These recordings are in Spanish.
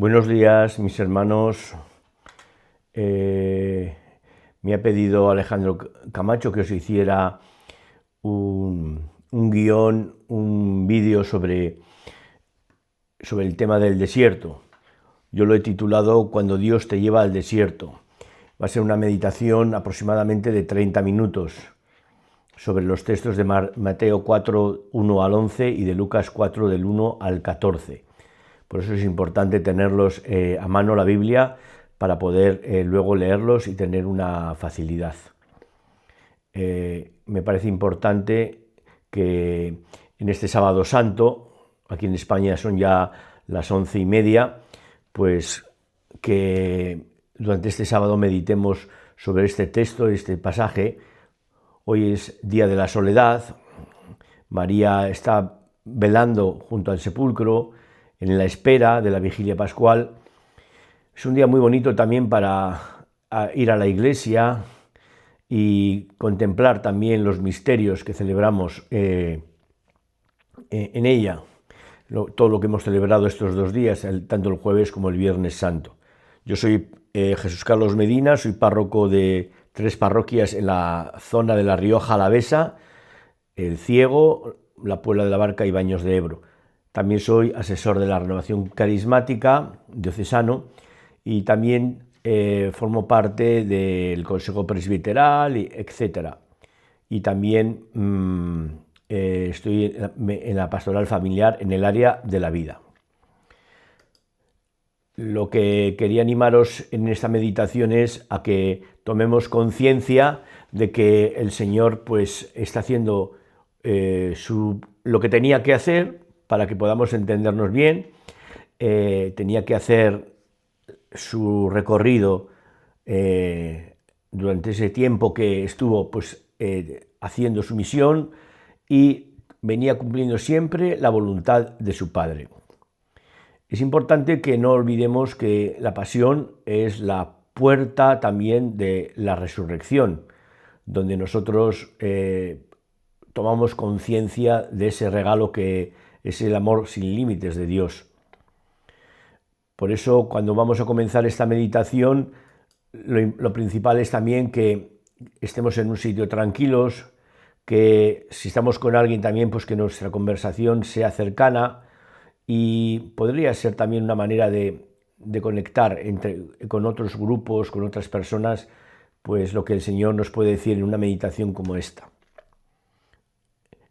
Buenos días, mis hermanos. Me ha pedido Alejandro Camacho que os hiciera un guión, un vídeo sobre el tema del desierto. Yo lo he titulado Cuando Dios te lleva al desierto. Va a ser una meditación aproximadamente de 30 minutos sobre los textos de Mateo 4, 1 al 11 y de Lucas 4, del 1 al 14. Por eso es importante tenerlos a mano, la Biblia, para poder luego leerlos y tener una facilidad. Me parece importante que en este sábado santo, aquí en España son ya las 11:30, pues que durante este sábado meditemos sobre este texto, este pasaje. Hoy es día de la soledad. María está velando junto al sepulcro, en la espera de la vigilia pascual. Es un día muy bonito también para ir a la iglesia y contemplar también los misterios que celebramos en ella, todo lo que hemos celebrado estos 2 días, tanto el jueves como el viernes santo. Yo soy Jesús Carlos Medina, soy párroco de 3 parroquias en la zona de La Rioja Alavesa, El Ciego, La Puebla de la Barca y Baños de Ebro. También soy asesor de la Renovación Carismática diocesano y también formo parte del Consejo Presbiteral, etc. Y también estoy en la pastoral familiar en el área de la vida. Lo que quería animaros en esta meditación es a que tomemos conciencia de que el Señor pues está haciendo lo que tenía que hacer para que podamos entendernos bien. Tenía que hacer su recorrido durante ese tiempo que estuvo pues, haciendo su misión, y venía cumpliendo siempre la voluntad de su Padre. Es importante que no olvidemos que la pasión es la puerta también de la resurrección, donde nosotros tomamos conciencia de ese regalo que es el amor sin límites de Dios. Por eso, cuando vamos a comenzar esta meditación, lo principal es también que estemos en un sitio tranquilos, que si estamos con alguien también, pues que nuestra conversación sea cercana, y podría ser también una manera de conectar con otros grupos, con otras personas, pues lo que el Señor nos puede decir en una meditación como esta.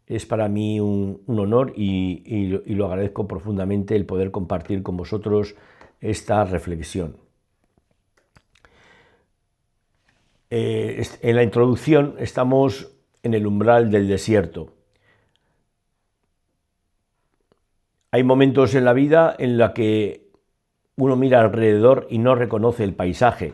Es para mí un honor y lo agradezco profundamente el poder compartir con vosotros esta reflexión. En la introducción estamos en el umbral del desierto. Hay momentos en la vida en los que uno mira alrededor y no reconoce el paisaje.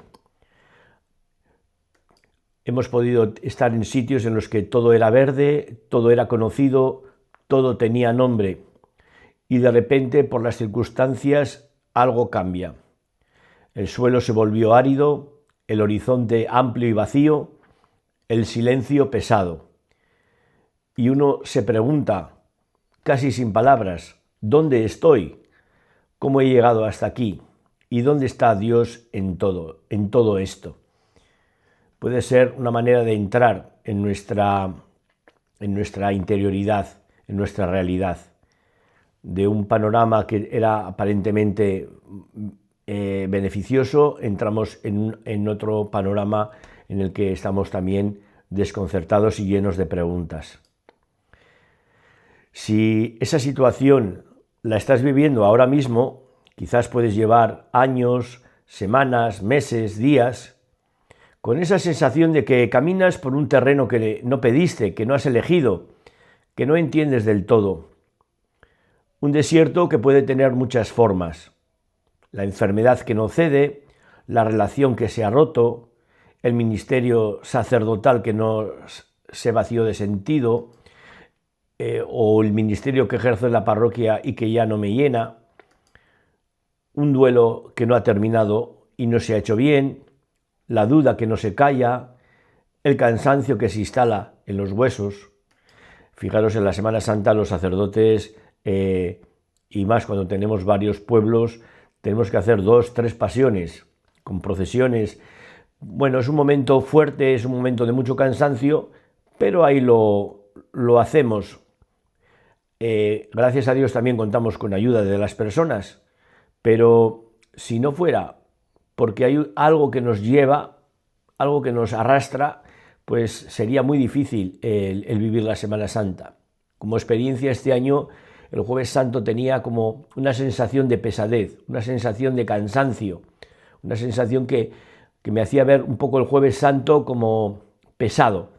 Hemos podido estar en sitios en los que todo era verde, todo era conocido, todo tenía nombre, y de repente, por las circunstancias, algo cambia. El suelo se volvió árido, el horizonte amplio y vacío, el silencio pesado. Y uno se pregunta, casi sin palabras, ¿dónde estoy? ¿Cómo he llegado hasta aquí? ¿Y dónde está Dios en todo esto? Puede ser una manera de entrar en nuestra interioridad, en nuestra realidad. De un panorama que era aparentemente beneficioso, entramos en otro panorama en el que estamos también desconcertados y llenos de preguntas. Si esa situación la estás viviendo ahora mismo, quizás puedes llevar años, semanas, meses, días, con esa sensación de que caminas por un terreno que no pediste, que no has elegido, que no entiendes del todo. Un desierto que puede tener muchas formas. La enfermedad que no cede, la relación que se ha roto, el ministerio sacerdotal que no se vació de sentido, o el ministerio que ejerzo en la parroquia y que ya no me llena, un duelo que no ha terminado y no se ha hecho bien, la duda que no se calla, el cansancio que se instala en los huesos. Fijaros, en la Semana Santa los sacerdotes, y más cuando tenemos varios pueblos, tenemos que hacer 2, 3 pasiones con procesiones. Bueno, es un momento fuerte, es un momento de mucho cansancio, pero ahí lo hacemos. Gracias a Dios también contamos con ayuda de las personas, pero si no fuera porque hay algo que nos lleva, algo que nos arrastra, pues sería muy difícil el vivir la Semana Santa. Como experiencia este año, el Jueves Santo tenía como una sensación de pesadez, una sensación de cansancio, una sensación que me hacía ver un poco el Jueves Santo como pesado.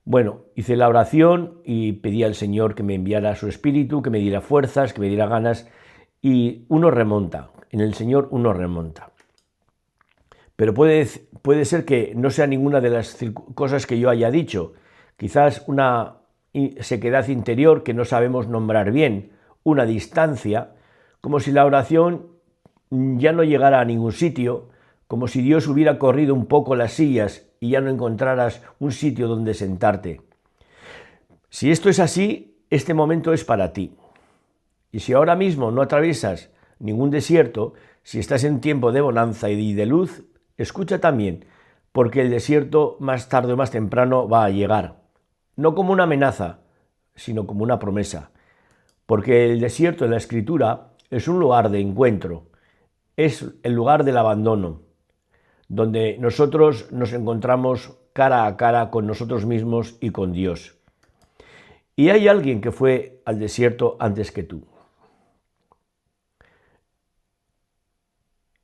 Bueno, hice la oración y pedí al Señor que me enviara su Espíritu, que me diera fuerzas, que me diera ganas, y uno remonta, en el Señor uno remonta. Pero puede ser que no sea ninguna de las cosas que yo haya dicho, quizás una sequedad interior que no sabemos nombrar bien, una distancia, como si la oración ya no llegara a ningún sitio, como si Dios hubiera corrido un poco las sillas y ya no encontraras un sitio donde sentarte. Si esto es así, este momento es para ti. Y si ahora mismo no atraviesas ningún desierto, si estás en tiempo de bonanza y de luz, escucha también, porque el desierto más tarde o más temprano va a llegar. No como una amenaza, sino como una promesa. Porque el desierto en la Escritura es un lugar de encuentro, es el lugar del abandono, donde nosotros nos encontramos cara a cara con nosotros mismos y con Dios. Y hay alguien que fue al desierto antes que tú.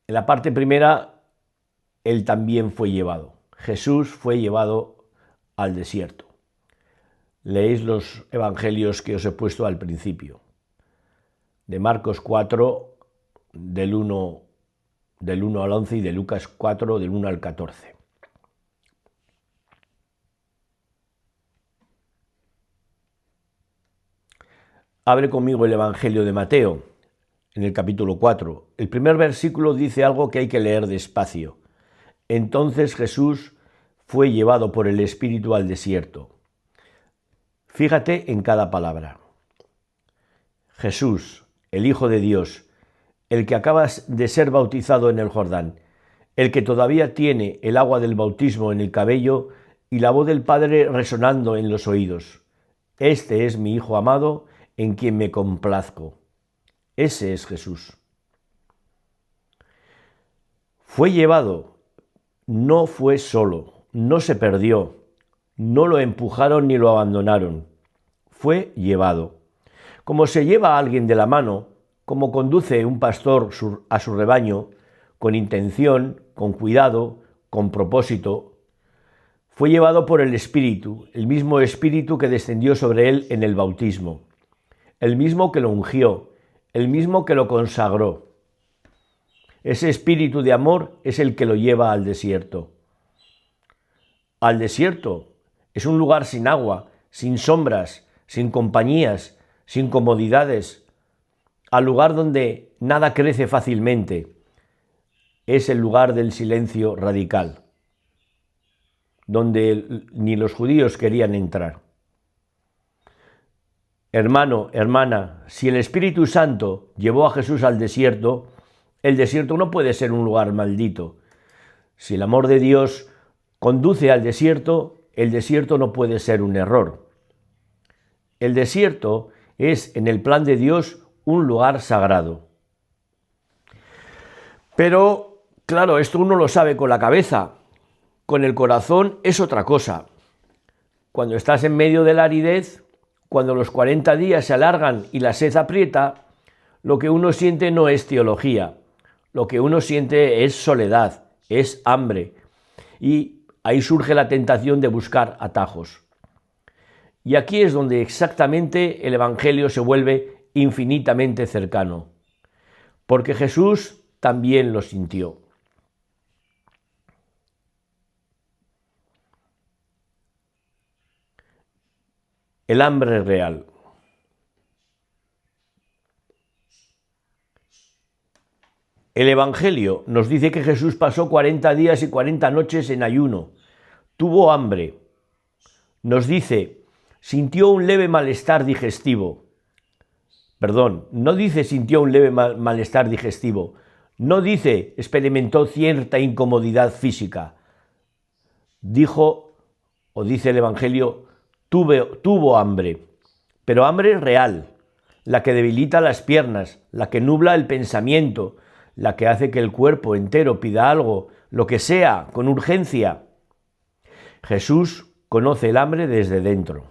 En la parte primera, él también fue llevado. Jesús fue llevado al desierto. Leéis los evangelios que os he puesto al principio. De Marcos 4, del 1 al 11, y de Lucas 4, del 1 al 14. Abre conmigo el Evangelio de Mateo, en el capítulo 4. El primer versículo dice algo que hay que leer despacio. Entonces Jesús fue llevado por el Espíritu al desierto. Fíjate en cada palabra. Jesús, el Hijo de Dios, el que acaba de ser bautizado en el Jordán, el que todavía tiene el agua del bautismo en el cabello y la voz del Padre resonando en los oídos. Este es mi Hijo amado, en quien me complazco. Ese es Jesús. Fue llevado, no fue solo, no se perdió, no lo empujaron ni lo abandonaron. Fue llevado. Como se lleva a alguien de la mano, como conduce un pastor a su rebaño, con intención, con cuidado, con propósito, fue llevado por el Espíritu, el mismo Espíritu que descendió sobre él en el bautismo, el mismo que lo ungió, el mismo que lo consagró. Ese espíritu de amor es el que lo lleva al desierto. Al desierto es un lugar sin agua, sin sombras, sin compañías, sin comodidades, al lugar donde nada crece fácilmente. Es el lugar del silencio radical, donde ni los judíos querían entrar. Hermano, hermana, si el Espíritu Santo llevó a Jesús al desierto, el desierto no puede ser un lugar maldito. Si el amor de Dios conduce al desierto, el desierto no puede ser un error. El desierto es, en el plan de Dios, un lugar sagrado. Pero, claro, esto uno lo sabe con la cabeza. Con el corazón es otra cosa. Cuando estás en medio de la aridez, cuando los 40 días se alargan y la sed aprieta, lo que uno siente no es teología. Lo que uno siente es soledad, es hambre. Y ahí surge la tentación de buscar atajos. Y aquí es donde exactamente el Evangelio se vuelve infinitamente cercano. Porque Jesús también lo sintió. El hambre real. El Evangelio nos dice que Jesús pasó 40 días y 40 noches en ayuno. Tuvo hambre. Nos dice, sintió un leve malestar digestivo. Perdón, no dice sintió un leve malestar digestivo. No dice experimentó cierta incomodidad física. Dijo, o dice el Evangelio, tuvo hambre, pero hambre real, la que debilita las piernas, la que nubla el pensamiento, la que hace que el cuerpo entero pida algo, lo que sea, con urgencia. Jesús conoce el hambre desde dentro.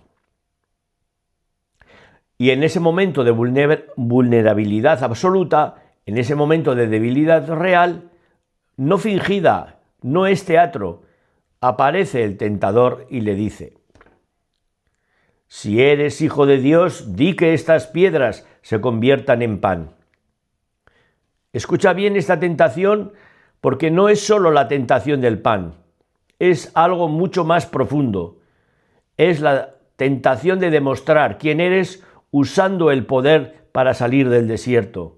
Y en ese momento de vulnerabilidad absoluta, en ese momento de debilidad real, no fingida, no es teatro, aparece el tentador y le dice: si eres hijo de Dios, di que estas piedras se conviertan en pan. Escucha bien esta tentación, porque no es solo la tentación del pan, es algo mucho más profundo. Es la tentación de demostrar quién eres usando el poder para salir del desierto.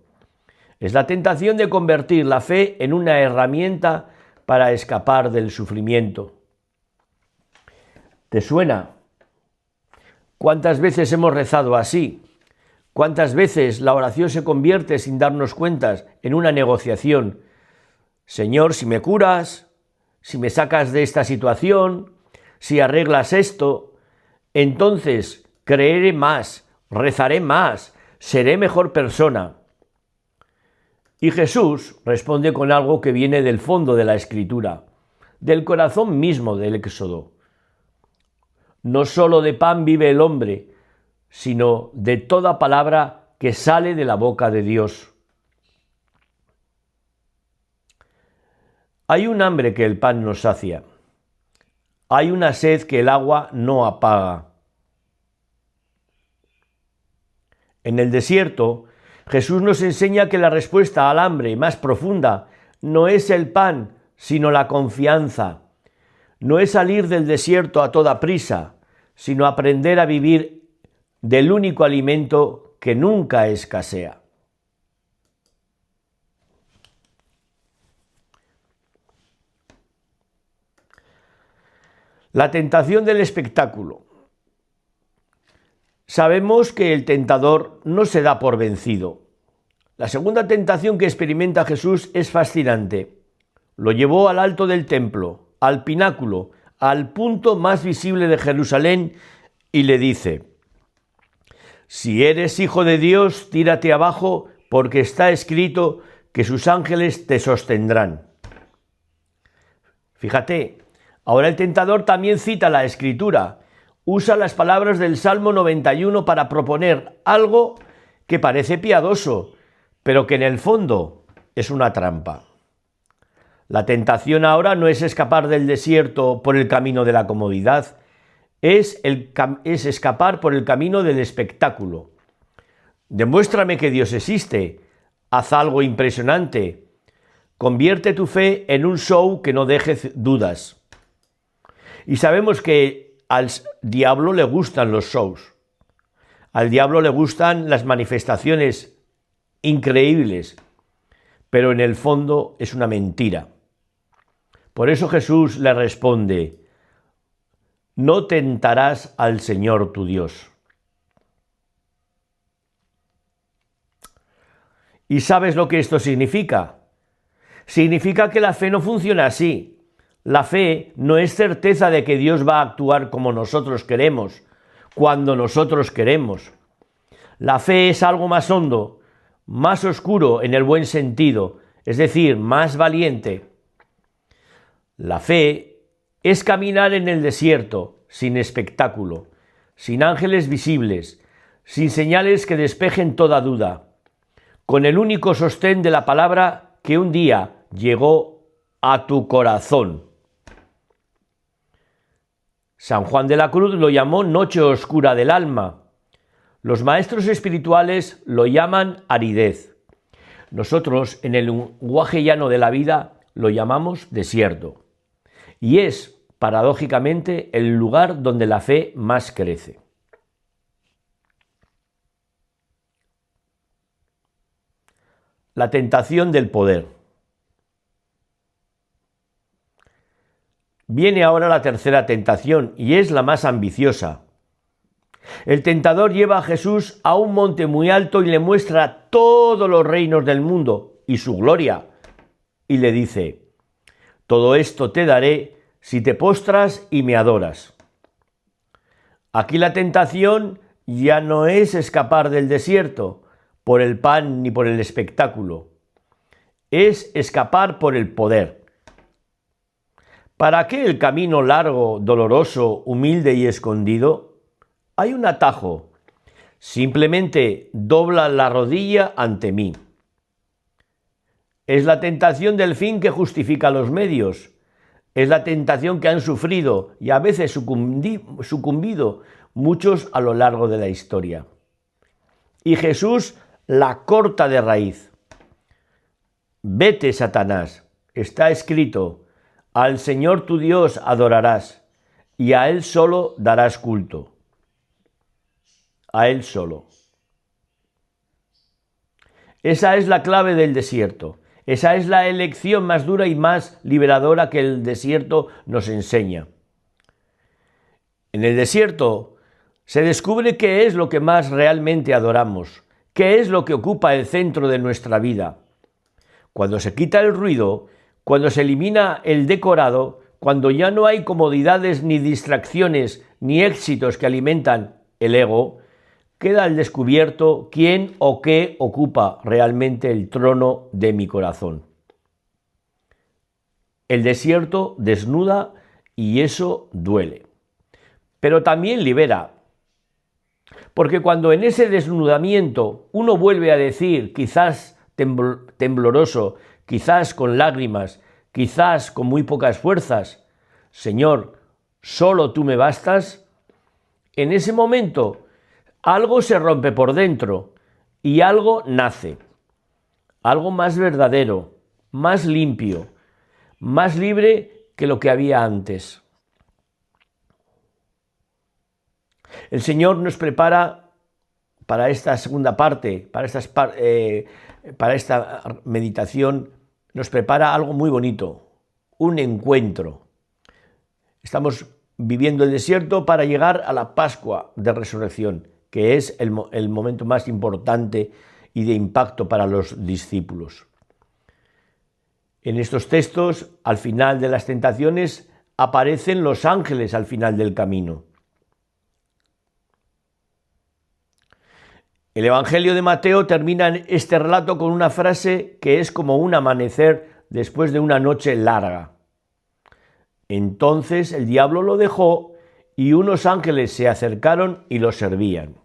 Es la tentación de convertir la fe en una herramienta para escapar del sufrimiento. ¿Te suena? ¿Cuántas veces hemos rezado así? ¿Cuántas veces la oración se convierte, sin darnos cuenta, en una negociación? Señor, si me curas, si me sacas de esta situación, si arreglas esto, entonces creeré más, rezaré más, seré mejor persona. Y Jesús responde con algo que viene del fondo de la Escritura, del corazón mismo del Éxodo. No solo de pan vive el hombre, sino de toda palabra que sale de la boca de Dios. Hay un hambre que el pan no sacia. Hay una sed que el agua no apaga. En el desierto, Jesús nos enseña que la respuesta al hambre más profunda no es el pan, sino la confianza. No es salir del desierto a toda prisa, sino aprender a vivir del único alimento que nunca escasea. La tentación del espectáculo. Sabemos que el tentador no se da por vencido. La segunda tentación que experimenta Jesús es fascinante. Lo llevó al alto del templo, al pináculo, al punto más visible de Jerusalén, y le dice: si eres hijo de Dios, tírate abajo, porque está escrito que sus ángeles te sostendrán. Fíjate, ahora el tentador también cita la Escritura, usa las palabras del Salmo 91 para proponer algo que parece piadoso, pero que en el fondo es una trampa. La tentación ahora no es escapar del desierto por el camino de la comodidad, es escapar por el camino del espectáculo. Demuéstrame que Dios existe, haz algo impresionante, convierte tu fe en un show que no deje dudas. Y sabemos que al diablo le gustan los shows, al diablo le gustan las manifestaciones increíbles, pero en el fondo es una mentira. Por eso Jesús le responde: no tentarás al Señor tu Dios. ¿Y sabes lo que esto significa? Significa que la fe no funciona así. La fe no es certeza de que Dios va a actuar como nosotros queremos, cuando nosotros queremos. La fe es algo más hondo, más oscuro en el buen sentido, es decir, más valiente. La fe es caminar en el desierto, sin espectáculo, sin ángeles visibles, sin señales que despejen toda duda, con el único sostén de la palabra que un día llegó a tu corazón. San Juan de la Cruz lo llamó noche oscura del alma. Los maestros espirituales lo llaman aridez. Nosotros, en el lenguaje llano de la vida, lo llamamos desierto. Y es, paradójicamente, el lugar donde la fe más crece. La tentación del poder. Viene ahora la tercera tentación, y es la más ambiciosa. El tentador lleva a Jesús a un monte muy alto y le muestra todos los reinos del mundo y su gloria, y le dice: todo esto te daré si te postras y me adoras. Aquí la tentación ya no es escapar del desierto por el pan ni por el espectáculo, es escapar por el poder. ¿Para qué el camino largo, doloroso, humilde y escondido? Hay un atajo. Simplemente dobla la rodilla ante mí. Es la tentación del fin que justifica los medios. Es la tentación que han sufrido y a veces sucumbido muchos a lo largo de la historia. Y Jesús la corta de raíz. Vete, Satanás, está escrito: al Señor tu Dios adorarás y a Él solo darás culto. A Él solo. Esa es la clave del desierto. Esa es la elección más dura y más liberadora que el desierto nos enseña. En el desierto se descubre qué es lo que más realmente adoramos, qué es lo que ocupa el centro de nuestra vida. Cuando se quita el ruido, cuando se elimina el decorado, cuando ya no hay comodidades ni distracciones ni éxitos que alimentan el ego, queda al descubierto quién o qué ocupa realmente el trono de mi corazón. El desierto desnuda y eso duele, pero también libera. Porque cuando en ese desnudamiento uno vuelve a decir, quizás tembloroso, quizás con lágrimas, quizás con muy pocas fuerzas: Señor, solo tú me bastas, en ese momento algo se rompe por dentro y algo nace, algo más verdadero, más limpio, más libre que lo que había antes. El Señor nos prepara para esta segunda parte, para esta meditación, nos prepara algo muy bonito, un encuentro. Estamos viviendo el desierto para llegar a la Pascua de Resurrección, que es el momento más importante y de impacto para los discípulos. En estos textos, al final de las tentaciones, aparecen los ángeles al final del camino. El Evangelio de Mateo termina este relato con una frase que es como un amanecer después de una noche larga. Entonces el diablo lo dejó y unos ángeles se acercaron y lo servían.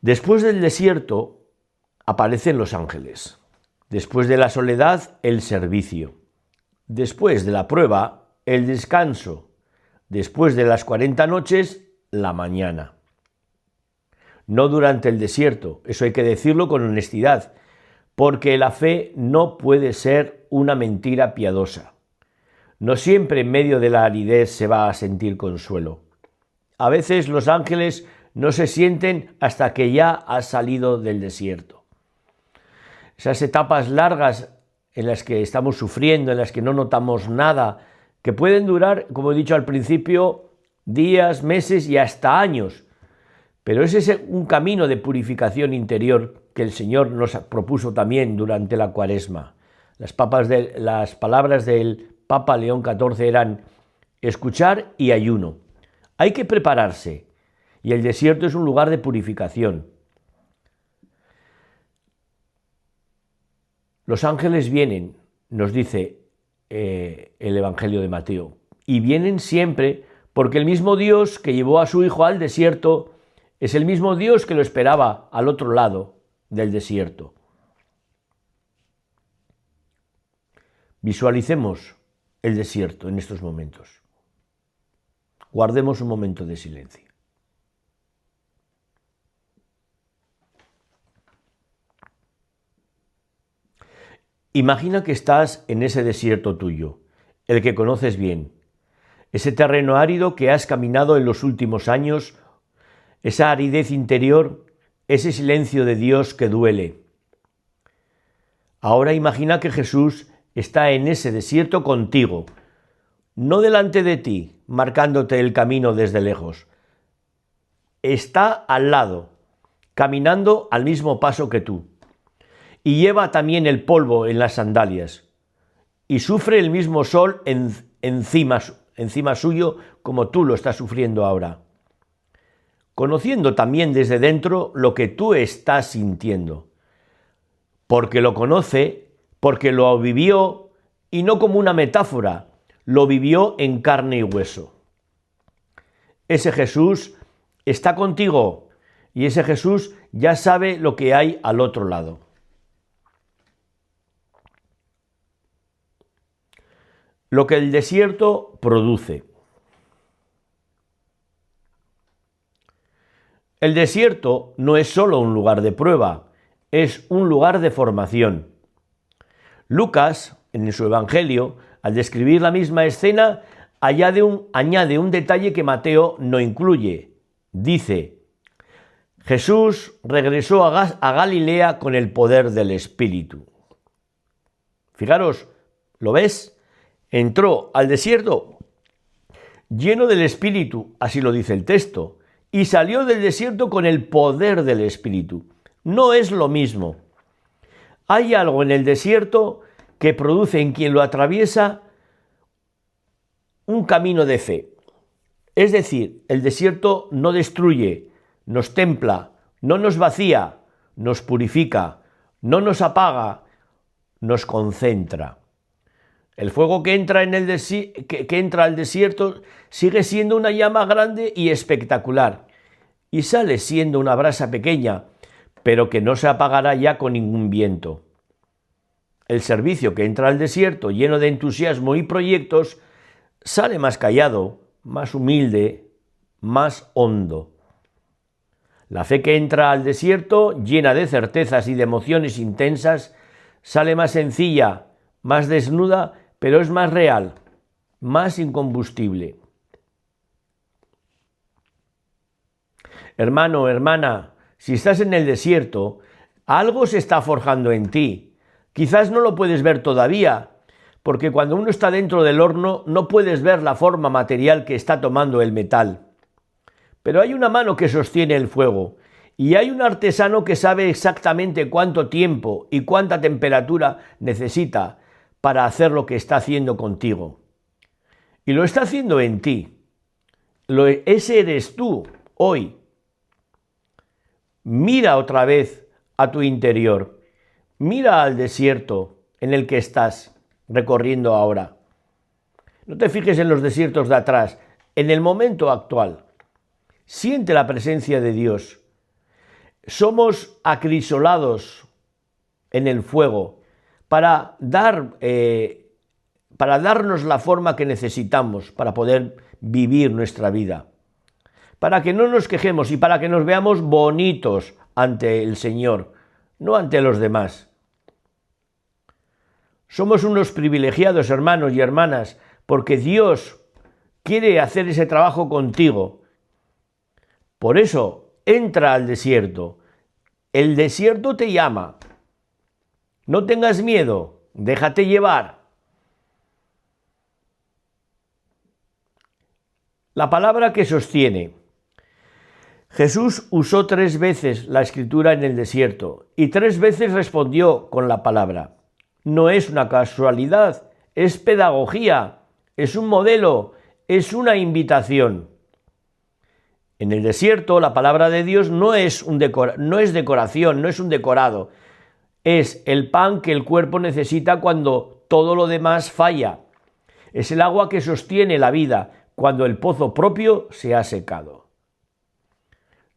Después del desierto aparecen los ángeles. Después de la soledad, el servicio. Después de la prueba, el descanso. Después de las 40 noches, la mañana. No durante el desierto, eso hay que decirlo con honestidad, porque la fe no puede ser una mentira piadosa. No siempre en medio de la aridez se va a sentir consuelo. A veces los ángeles no se sienten hasta que ya has salido del desierto. Esas etapas largas en las que estamos sufriendo, en las que no notamos nada, que pueden durar, como he dicho al principio, días, meses y hasta años. Pero ese es un camino de purificación interior que el Señor nos propuso también durante la Cuaresma. Las palabras del Papa León XIV eran: escuchar y ayuno. Hay que prepararse, y el desierto es un lugar de purificación. Los ángeles vienen, nos dice el Evangelio de Mateo, y vienen siempre porque el mismo Dios que llevó a su Hijo al desierto es el mismo Dios que lo esperaba al otro lado del desierto. Visualicemos el desierto en estos momentos. Guardemos un momento de silencio. Imagina que estás en ese desierto tuyo, el que conoces bien, ese terreno árido que has caminado en los últimos años, esa aridez interior, ese silencio de Dios que duele. Ahora imagina que Jesús está en ese desierto contigo, no delante de ti, marcándote el camino desde lejos. Está al lado, caminando al mismo paso que tú. Y lleva también el polvo en las sandalias. Y sufre el mismo sol encima suyo como tú lo estás sufriendo ahora. Conociendo también desde dentro lo que tú estás sintiendo. Porque lo conoce, porque lo vivió, y no como una metáfora, lo vivió en carne y hueso. Ese Jesús está contigo y ese Jesús ya sabe lo que hay al otro lado. Lo que el desierto produce. El desierto no es solo un lugar de prueba, es un lugar de formación. Lucas, en su Evangelio, al describir la misma escena, añade un detalle que Mateo no incluye. Dice: Jesús regresó a Galilea con el poder del Espíritu. Fijaros, ¿lo ves? Entró al desierto lleno del Espíritu, así lo dice el texto, y salió del desierto con el poder del Espíritu. No es lo mismo. Hay algo en el desierto que produce en quien lo atraviesa un camino de fe. Es decir, el desierto no destruye, nos templa, no nos vacía, nos purifica, no nos apaga, nos concentra. El fuego que entra al desierto sigue siendo una llama grande y espectacular, y sale siendo una brasa pequeña, pero que no se apagará ya con ningún viento. El servicio que entra al desierto lleno de entusiasmo y proyectos sale más callado, más humilde, más hondo. La fe que entra al desierto, llena de certezas y de emociones intensas, sale más sencilla, más desnuda, pero es más real, más incombustible. Hermano, hermana, si estás en el desierto, algo se está forjando en ti. Quizás no lo puedes ver todavía, porque cuando uno está dentro del horno no puedes ver la forma material que está tomando el metal. Pero hay una mano que sostiene el fuego, y hay un artesano que sabe exactamente cuánto tiempo y cuánta temperatura necesita para hacer lo que está haciendo contigo. Y lo está haciendo en ti. Ese eres tú, hoy. Mira otra vez a tu interior. Mira al desierto en el que estás recorriendo ahora. No te fijes en los desiertos de atrás, en el momento actual. Siente la presencia de Dios. Somos acrisolados en el fuego para darnos la forma que necesitamos para poder vivir nuestra vida, para que no nos quejemos y para que nos veamos bonitos ante el Señor, no ante los demás. Somos unos privilegiados, hermanos y hermanas, porque Dios quiere hacer ese trabajo contigo. Por eso, entra al desierto. El desierto te llama. No tengas miedo, déjate llevar. La palabra que sostiene. Jesús usó 3 veces la escritura en el desierto y 3 veces respondió con la palabra. No es una casualidad, es pedagogía, es un modelo, es una invitación. En el desierto la palabra de Dios no es decoración, no es un decorado. Es el pan que el cuerpo necesita cuando todo lo demás falla. Es el agua que sostiene la vida cuando el pozo propio se ha secado.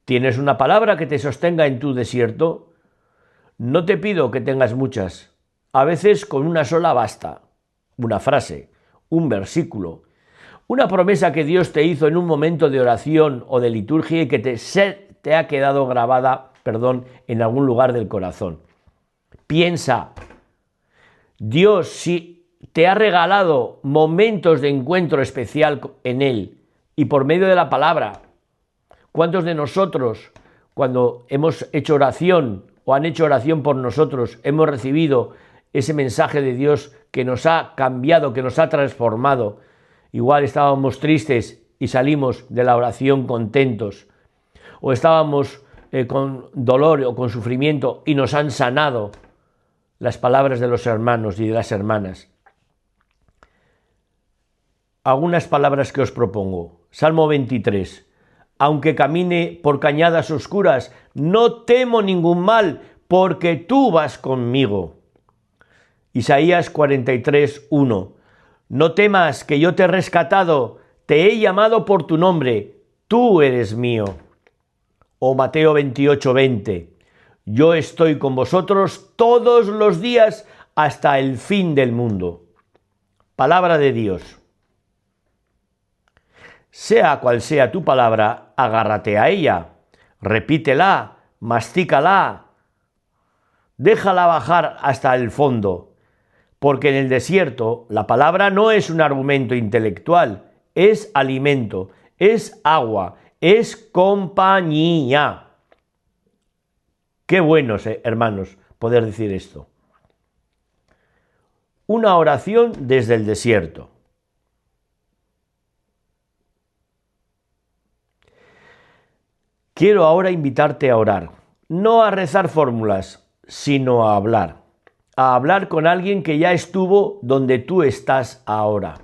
¿Tienes una palabra que te sostenga en tu desierto? No te pido que tengas muchas. A veces con una sola basta. Una frase, un versículo, una promesa que Dios te hizo en un momento de oración o de liturgia y que te ha quedado grabada, en algún lugar del corazón. Piensa, Dios si te ha regalado momentos de encuentro especial en Él y por medio de la palabra. ¿Cuántos de nosotros, cuando hemos hecho oración o han hecho oración por nosotros, hemos recibido ese mensaje de Dios que nos ha cambiado, que nos ha transformado? Igual estábamos tristes y salimos de la oración contentos, o estábamos con dolor o con sufrimiento y nos han sanado las palabras de los hermanos y de las hermanas. Algunas palabras que os propongo. Salmo 23. Aunque camine por cañadas oscuras, no temo ningún mal, porque tú vas conmigo. Isaías 43:1. No temas, que yo te he rescatado, te he llamado por tu nombre, tú eres mío. O Mateo 28:20. Yo estoy con vosotros todos los días hasta el fin del mundo. Palabra de Dios. Sea cual sea tu palabra, agárrate a ella, repítela, mastícala, déjala bajar hasta el fondo, porque en el desierto la palabra no es un argumento intelectual, es alimento, es agua, es compañía. Qué bueno, hermanos, poder decir esto. Una oración desde el desierto. Quiero ahora invitarte a orar, no a rezar fórmulas, sino a hablar con alguien que ya estuvo donde tú estás ahora.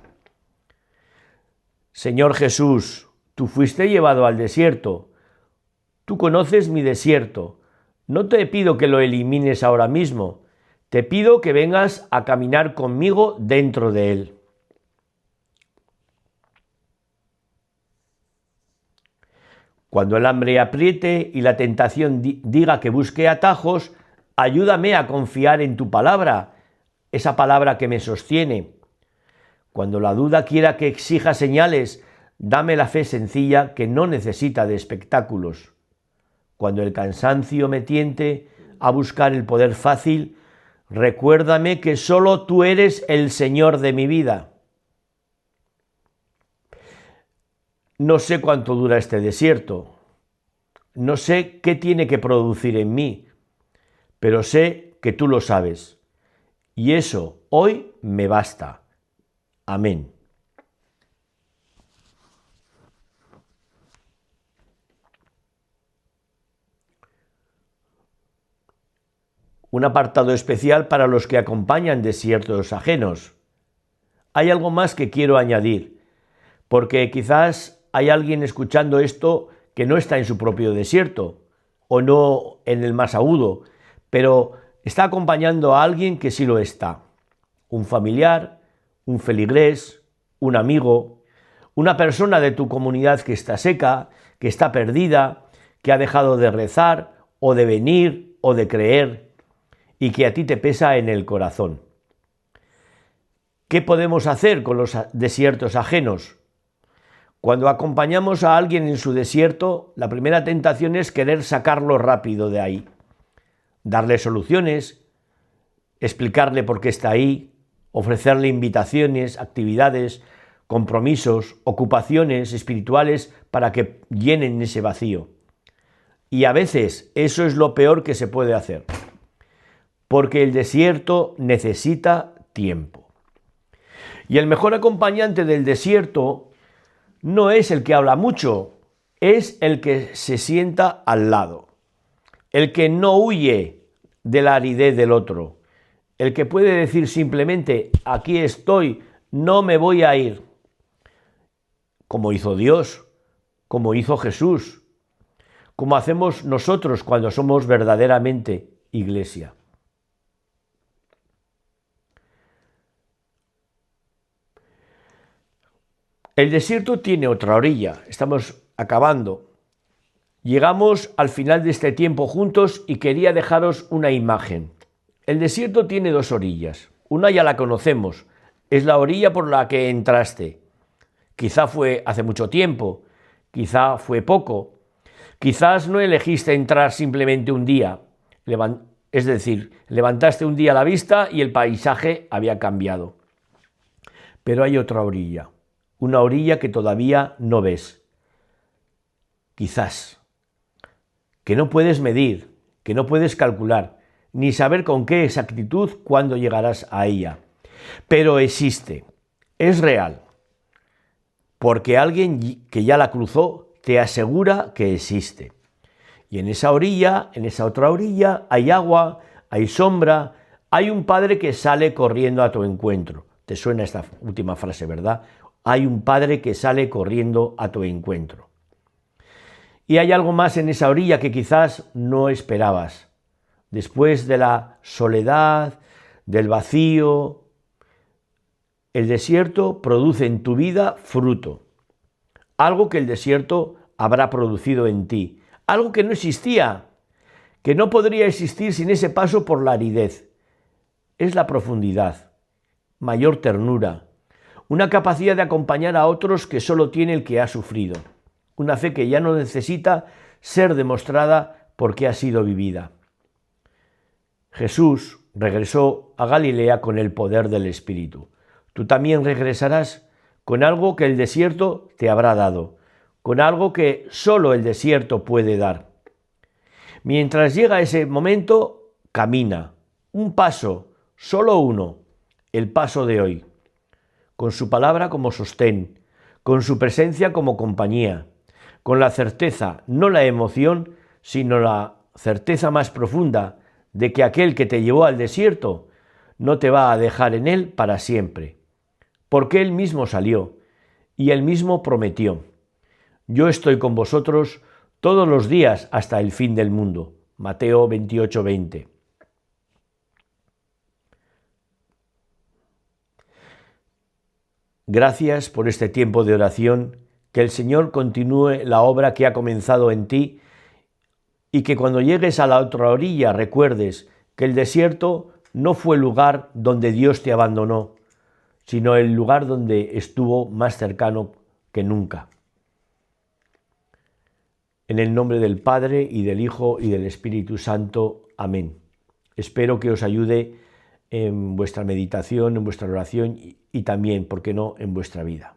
Señor Jesús, tú fuiste llevado al desierto, tú conoces mi desierto, no te pido que lo elimines ahora mismo, te pido que vengas a caminar conmigo dentro de él. Cuando el hambre apriete y la tentación diga que busque atajos, ayúdame a confiar en tu palabra, esa palabra que me sostiene. Cuando la duda quiera que exija señales, dame la fe sencilla que no necesita de espectáculos. Cuando el cansancio me tiente a buscar el poder fácil, recuérdame que solo tú eres el Señor de mi vida. No sé cuánto dura este desierto, no sé qué tiene que producir en mí, pero sé que tú lo sabes, y eso hoy me basta. Amén. Un apartado especial para los que acompañan desiertos ajenos. Hay algo más que quiero añadir, porque quizás hay alguien escuchando esto que no está en su propio desierto, o no en el más agudo, pero está acompañando a alguien que sí lo está. Un familiar, un feligrés, un amigo, una persona de tu comunidad que está seca, que está perdida, que ha dejado de rezar, o de venir, o de creer, y que a ti te pesa en el corazón. ¿Qué podemos hacer con los desiertos ajenos? Cuando acompañamos a alguien en su desierto, la primera tentación es querer sacarlo rápido de ahí, darle soluciones, explicarle por qué está ahí, ofrecerle invitaciones, actividades, compromisos, ocupaciones espirituales para que llenen ese vacío. Y a veces eso es lo peor que se puede hacer, porque el desierto necesita tiempo. Y el mejor acompañante del desierto no es el que habla mucho, es el que se sienta al lado, el que no huye de la aridez del otro, el que puede decir simplemente, aquí estoy, no me voy a ir, como hizo Dios, como hizo Jesús, como hacemos nosotros cuando somos verdaderamente iglesia. El desierto tiene otra orilla, estamos acabando. Llegamos al final de este tiempo juntos y quería dejaros una imagen. El desierto tiene dos orillas, una ya la conocemos, es la orilla por la que entraste. Quizá fue hace mucho tiempo, quizá fue poco, quizás no elegiste entrar simplemente un día, es decir, levantaste un día la vista y el paisaje había cambiado. Pero hay otra orilla. Una orilla que todavía no ves, quizás, que no puedes medir, que no puedes calcular, ni saber con qué exactitud cuándo llegarás a ella. Pero existe, es real, porque alguien que ya la cruzó te asegura que existe. Y en esa orilla, en esa otra orilla, hay agua, hay sombra, hay un padre que sale corriendo a tu encuentro. Te suena esta última frase, ¿verdad? Hay un padre que sale corriendo a tu encuentro. Y hay algo más en esa orilla que quizás no esperabas. Después de la soledad, del vacío, el desierto produce en tu vida fruto. Algo que el desierto habrá producido en ti. Algo que no existía, que no podría existir sin ese paso por la aridez. Es la profundidad, mayor ternura, una capacidad de acompañar a otros que solo tiene el que ha sufrido, una fe que ya no necesita ser demostrada porque ha sido vivida. Jesús regresó a Galilea con el poder del Espíritu. Tú también regresarás con algo que el desierto te habrá dado, con algo que solo el desierto puede dar. Mientras llega ese momento, camina, un paso, solo uno, el paso de hoy, con su palabra como sostén, con su presencia como compañía, con la certeza, no la emoción, sino la certeza más profunda de que aquel que te llevó al desierto no te va a dejar en él para siempre, porque él mismo salió y él mismo prometió: yo estoy con vosotros todos los días hasta el fin del mundo. Mateo 28:20. Gracias por este tiempo de oración, que el Señor continúe la obra que ha comenzado en ti y que cuando llegues a la otra orilla recuerdes que el desierto no fue el lugar donde Dios te abandonó, sino el lugar donde estuvo más cercano que nunca. En el nombre del Padre, y del Hijo, y del Espíritu Santo. Amén. Espero que os ayude en vuestra meditación, en vuestra oración y también, ¿por qué no?, en vuestra vida.